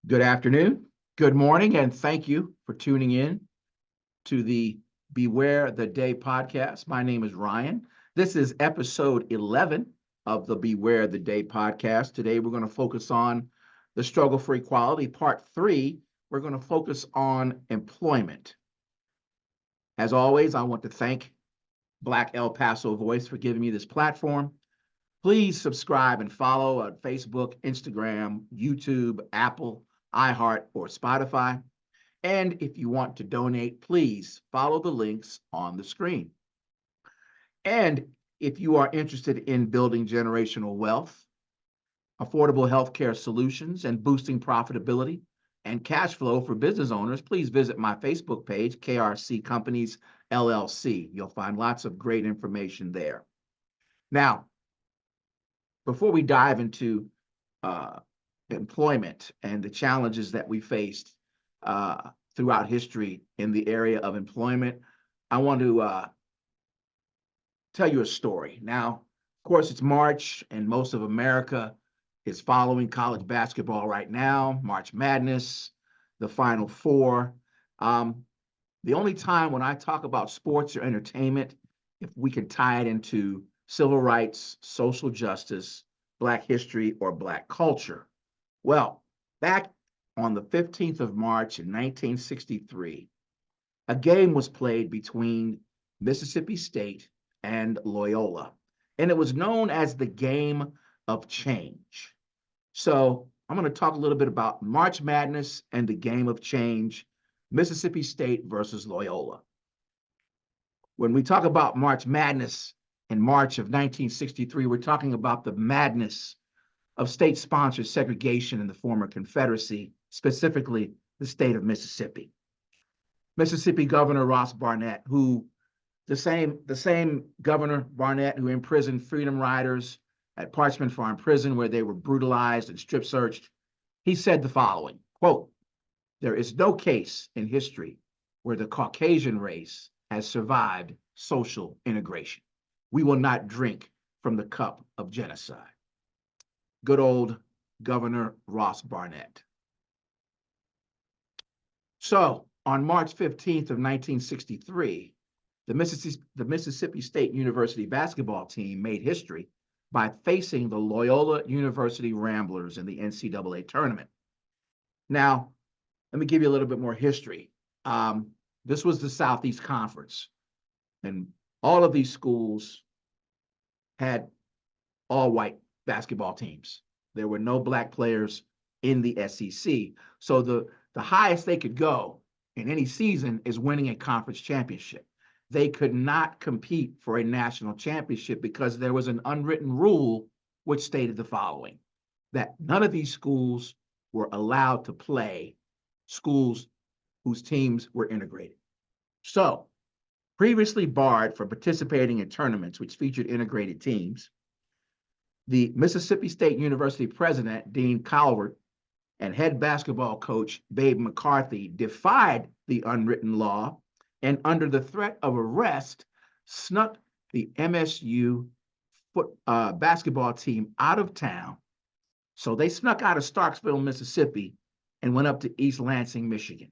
Good afternoon, good morning, and thank you for tuning in to the Beware the Day podcast. My name is Ryan. This is episode 11 of the Beware the Day podcast. Today, we're going to focus on the struggle for equality. Part 3, we're going to focus on employment. As always, I want to thank Black El Paso Voice for giving me this platform. Please subscribe and follow on Facebook, Instagram, YouTube, Apple, iHeart, or Spotify. And if you want to donate, please follow the links on the screen. And if you are interested in building generational wealth, affordable healthcare solutions, and boosting profitability and cash flow for business owners, please visit my Facebook page, KRC Companies LLC. You'll find lots of great information there. Now, before we dive into employment and the challenges that we faced throughout history in the area of employment, I want to tell you a story. Now, of course, it's March, and most of America is following college basketball right now, March Madness, the Final Four. The only time when I talk about sports or entertainment, if we can tie it into civil rights, social justice, Black history, or Black culture. Well, back on the 15th of March in 1963, a game was played between Mississippi State and Loyola, and it was known as the Game of Change. So I'm going to talk a little bit about March Madness and the Game of Change, Mississippi State versus Loyola. When we talk about March Madness in March of 1963, we're talking about the madness of state-sponsored segregation in the former Confederacy, specifically the state of Mississippi. Mississippi Governor Ross Barnett, who the same Governor Barnett who imprisoned freedom riders at Parchman Farm Prison, where they were brutalized and strip searched, he said the following, quote, "There is no case in history where the Caucasian race has survived social integration. We will not drink from the cup of genocide." Good old Governor Ross Barnett. So on March 15th of 1963, the Mississippi State University basketball team made history by facing the Loyola University Ramblers in the NCAA tournament. Now, let me give you a little bit more history. This was the Southeast Conference, and all of these schools had all white basketball teams. There were no Black players in the SEC. So the highest they could go in any season is winning a conference championship. They could not compete for a national championship because there was an unwritten rule which stated the following, that none of these schools were allowed to play schools whose teams were integrated. So, previously barred from participating in tournaments which featured integrated teams, the Mississippi State University president, Dean Calvert, and head basketball coach, Babe McCarthy, defied the unwritten law and, under the threat of arrest, snuck the MSU basketball team out of town. So they snuck out of Starksville, Mississippi, and went up to East Lansing, Michigan,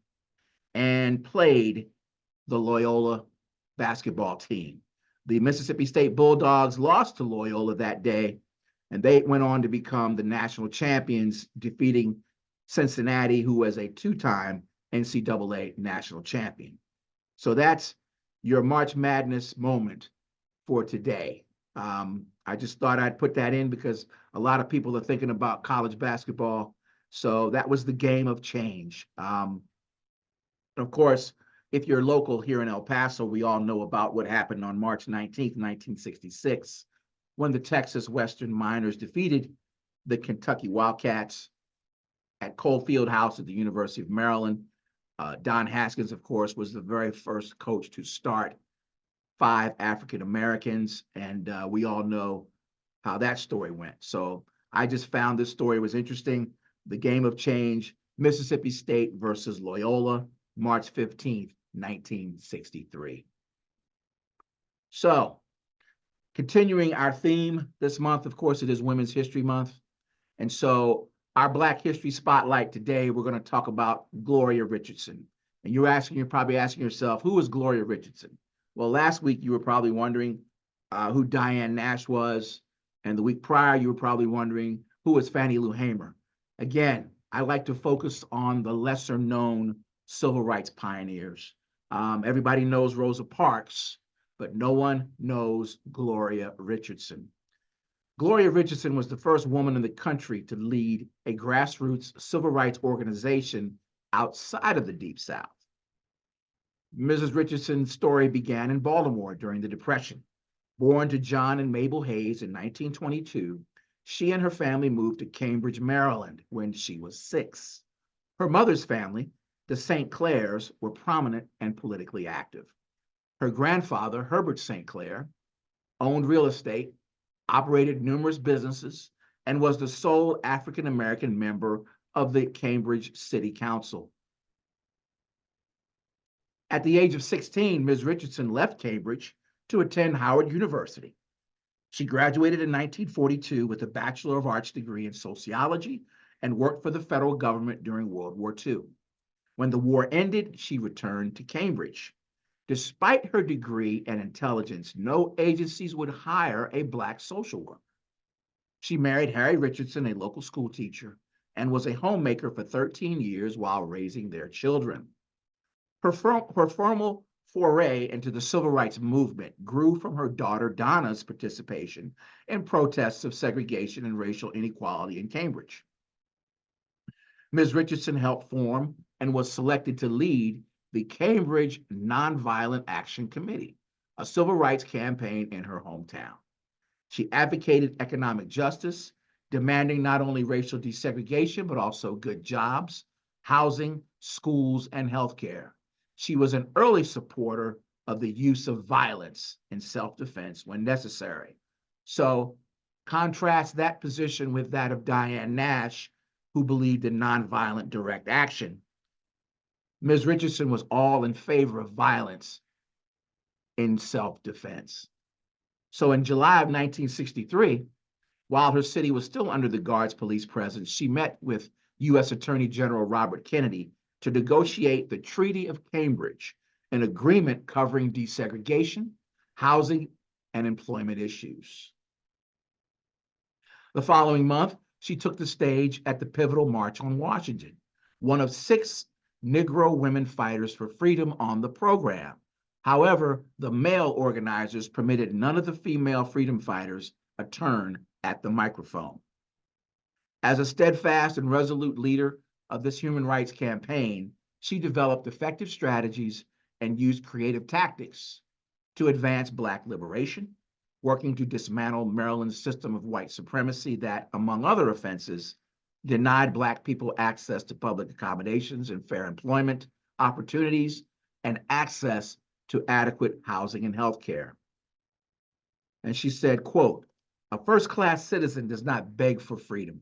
and played the Loyola basketball team. The Mississippi State Bulldogs lost to Loyola that day, and they went on to become the national champions, defeating Cincinnati, who was a two-time NCAA national champion. So that's your March Madness moment for today. I just thought I'd put that in because a lot of people are thinking about college basketball. So that was the Game of Change. Of course, if you're local here in El Paso, we all know about what happened on March 19th, 1966, when the Texas Western Miners defeated the Kentucky Wildcats at Cole Fieldhouse at the University of Maryland. Don Haskins, of course, was the very first coach to start 5 African Americans, and we all know how that story went. So I just found this story was interesting. The Game of Change, Mississippi State versus Loyola, March 15th, 1963. So, continuing our theme this month, of course, it is Women's History Month. And so Our Black History Spotlight today, we're going to talk about Gloria Richardson. And you're probably asking yourself, who is Gloria Richardson? Well, last week you were probably wondering who Diane Nash was. And the week prior, you were probably wondering who was Fannie Lou Hamer. Again, I like to focus on the lesser known civil rights pioneers. Everybody knows Rosa Parks, but no one knows Gloria Richardson. Gloria Richardson was the first woman in the country to lead a grassroots civil rights organization outside of the Deep South. Mrs. Richardson's story began in Baltimore during the Depression. Born to John and Mabel Hayes in 1922, she and her family moved to Cambridge, Maryland when she was 6. Her mother's family, the St. Clairs, were prominent and politically active. Her grandfather, Herbert St. Clair, owned real estate, operated numerous businesses, and was the sole African-American member of the Cambridge City Council. At the age of 16, Ms. Richardson left Cambridge to attend Howard University. She graduated in 1942 with a Bachelor of Arts degree in sociology and worked for the federal government during World War II. When the war ended, she returned to Cambridge. Despite her degree and intelligence, no agencies would hire a Black social worker. She married Harry Richardson, a local school teacher, and was a homemaker for 13 years while raising their children. Her formal foray into the civil rights movement grew from her daughter Donna's participation in protests of segregation and racial inequality in Cambridge. Ms. Richardson helped form and was selected to lead the Cambridge Nonviolent Action Committee, a civil rights campaign in her hometown. She advocated economic justice, demanding not only racial desegregation, but also good jobs, housing, schools, and healthcare. She was an early supporter of the use of violence in self-defense when necessary. So contrast that position with that of Diane Nash, who believed in nonviolent direct action. Ms. Richardson was all in favor of violence in self-defense. So in July of 1963, while her city was still under the Guards Police presence, she met with U.S. Attorney General Robert Kennedy to negotiate the Treaty of Cambridge, an agreement covering desegregation, housing, and employment issues. The following month, she took the stage at the pivotal March on Washington, one of 6 Negro women fighters for freedom on the program. However, the male organizers permitted none of the female freedom fighters a turn at the microphone. As a steadfast and resolute leader of this human rights campaign, she developed effective strategies and used creative tactics to advance Black liberation, working to dismantle Maryland's system of white supremacy that, among other offenses, denied Black people access to public accommodations and fair employment opportunities and access to adequate housing and health care. And she said, quote, "A first-class citizen does not beg for freedom.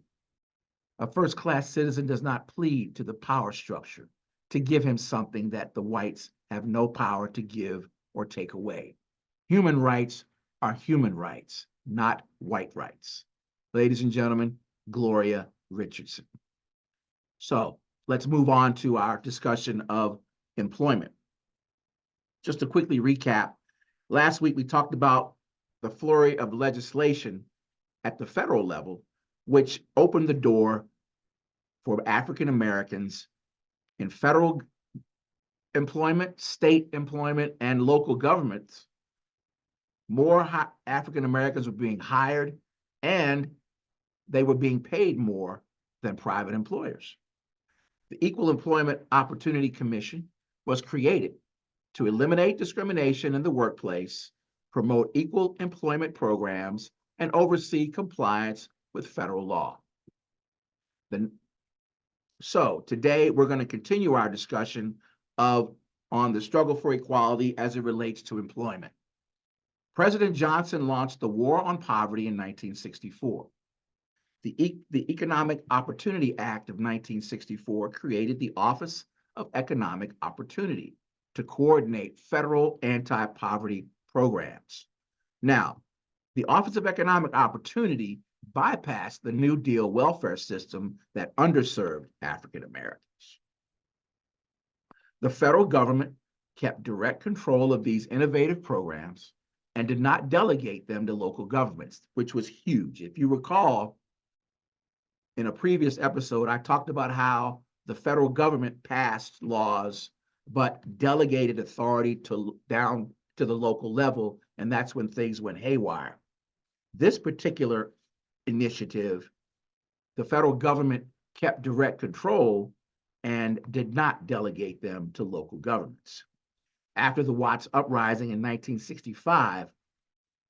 A first-class citizen does not plead to the power structure to give him something that the whites have no power to give or take away. Human rights are human rights, not white rights." Ladies and gentlemen, Gloria Richardson. So let's move on to our discussion of employment. Just to quickly recap, last week we talked about the flurry of legislation at the federal level, which opened the door for African Americans in federal employment, state employment, and local governments. More African Americans were being hired, and they were being paid more than private employers. The Equal Employment Opportunity Commission was created to eliminate discrimination in the workplace, promote equal employment programs, and oversee compliance with federal law. So today we're going to continue our discussion on the struggle for equality as it relates to employment. President Johnson launched the War on Poverty in 1964. The Economic Opportunity Act of 1964 created the Office of Economic Opportunity to coordinate federal anti-poverty programs. Now, the Office of Economic Opportunity bypassed the New Deal welfare system that underserved African Americans. The federal government kept direct control of these innovative programs and did not delegate them to local governments, which was huge. If you recall, in a previous episode, I talked about how the federal government passed laws but delegated authority down to the local level, and that's when things went haywire. This particular initiative, the federal government kept direct control and did not delegate them to local governments. After the Watts uprising in 1965,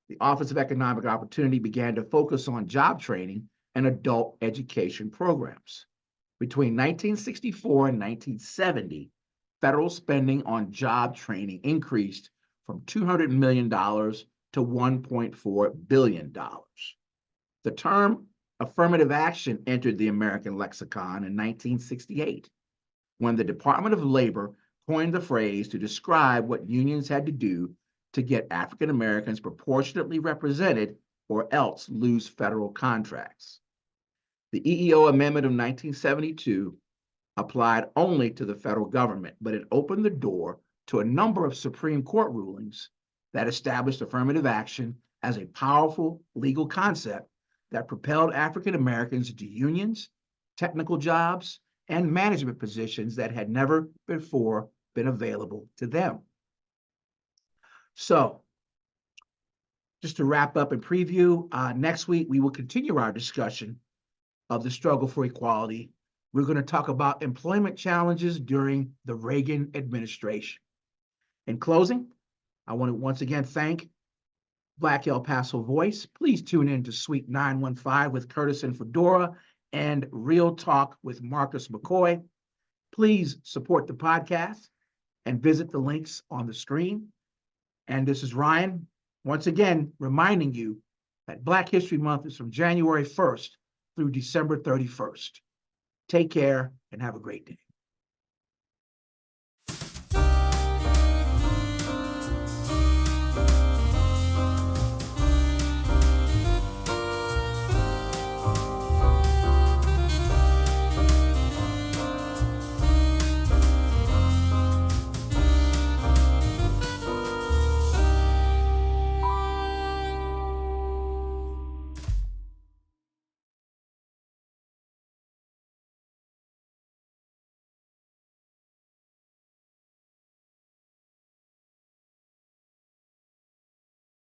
the Office of Economic Opportunity began to focus on job training and adult education programs. Between 1964 and 1970, federal spending on job training increased from $200 million to $1.4 billion. The term affirmative action entered the American lexicon in 1968, when the Department of Labor coined the phrase to describe what unions had to do to get African Americans proportionately represented or else lose federal contracts. The EEO Amendment of 1972 applied only to the federal government, but it opened the door to a number of Supreme Court rulings that established affirmative action as a powerful legal concept that propelled African Americans into unions, technical jobs, and management positions that had never before been available to them. So, just to wrap up and preview, next week we will continue our discussion of the struggle for equality. We're going to talk about employment challenges during the Reagan administration. In closing, I want to once again thank Black El Paso Voice. Please tune in to Suite 915 with Curtis and Fedora and Real Talk with Marcus McCoy. Please support the podcast and visit the links on the screen. And this is Ryan, once again, reminding you that Black History Month is from January 1st through December 31st. Take care and have a great day.